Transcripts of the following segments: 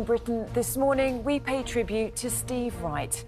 Britain this morning, we pay tribute to Steve Wright.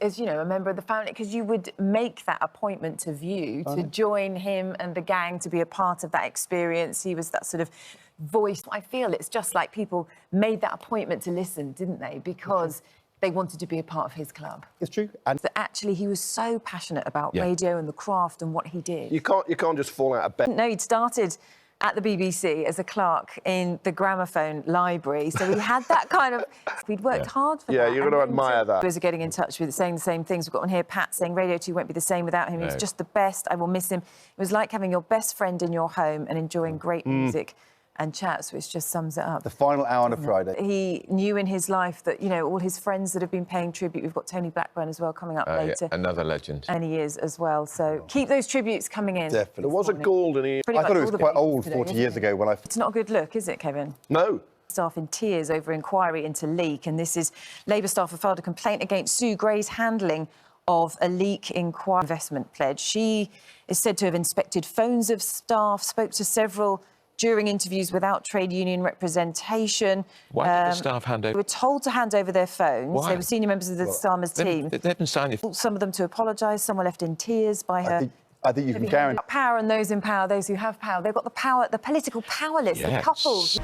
As you know, a member of the family, because you would make that appointment to view, to join him and the gang, to be a part of that experience. He was that sort of voice. I feel it's just like people made that appointment to listen, didn't they? Because they wanted to be a part of his club. It's true. And that actually he was so passionate about radio and the craft and what he did. you can't just fall out of bed. No, he'd started at the BBC as a clerk in the gramophone library, so he had that kind of... We'd worked hard for that. Yeah, you're going to admire that. We're getting in touch with saying the same things. We've got on here, Pat, saying Radio 2 won't be the same without him. He's just the best. I will miss him. It was like having your best friend in your home and enjoying great music and chats, which just sums it up. The final hour on a Friday. He knew in his life that, you know, all his friends that have been paying tribute. We've got Tony Blackburn as well coming up later. Yeah, another legend. And he is as well. So keep those tributes coming in. Definitely. There was a Gould and Pretty I thought it much was all quite the old today, 40 years ago when I... It's not a good look, is it, Kevin? No. Staff in tears over inquiry into leak, and this is Labour staff have filed a complaint against Sue Gray's handling of a leak inquiry investment pledge. She is said to have inspected phones of staff, spoke to several during interviews without trade union representation. Why did the staff hand over? They were told to hand over their phones. Why? They were senior members of the Starmer's team. They haven't signed it. Some of them to apologise, some were left in tears by her. I think you can guarantee... Power and those in power, those who have power. They've got the power, the political powerless, the couples.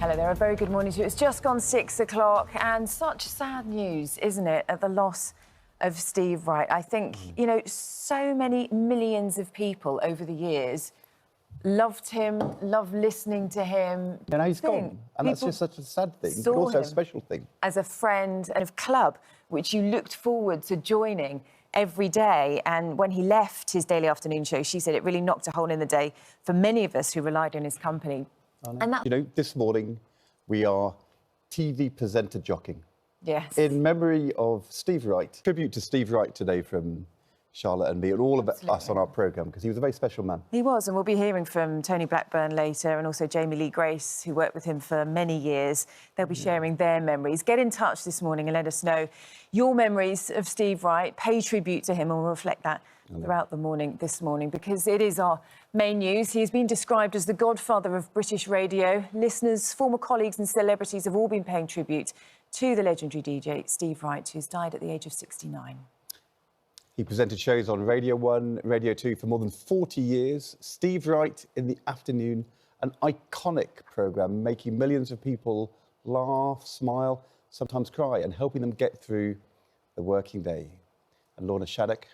Hello there, a very good morning to you. It's just gone 6 o'clock, and such sad news, isn't it, at the loss of Steve Wright. I think, you know, so many millions of people over the years loved him, loved listening to him. And now he's gone. And that's just such a sad thing, but also a special thing. As a friend and a club, which you looked forward to joining every day. And when he left his daily afternoon show, she said it really knocked a hole in the day for many of us who relied on his company. And that... You know, this morning we are TV presenter jockeying. Yes. In memory of Steve Wright. Tribute to Steve Wright today from Charlotte and me and all of us on our programme, because he was a very special man. He was, and we'll be hearing from Tony Blackburn later and also Jamie Lee Grace, who worked with him for many years. They'll be sharing their memories. Get in touch this morning and let us know your memories of Steve Wright. Pay tribute to him, and we'll reflect that throughout the morning this morning, because it is our main news. He has been described as the godfather of British radio. Listeners, former colleagues and celebrities have all been paying tribute to the legendary DJ Steve Wright, who's died at the age of 69. He presented shows on Radio 1, Radio 2 for more than 40 years. Steve Wright in the afternoon, an iconic programme making millions of people laugh, smile, sometimes cry, and helping them get through the working day. And Lorna Shattuck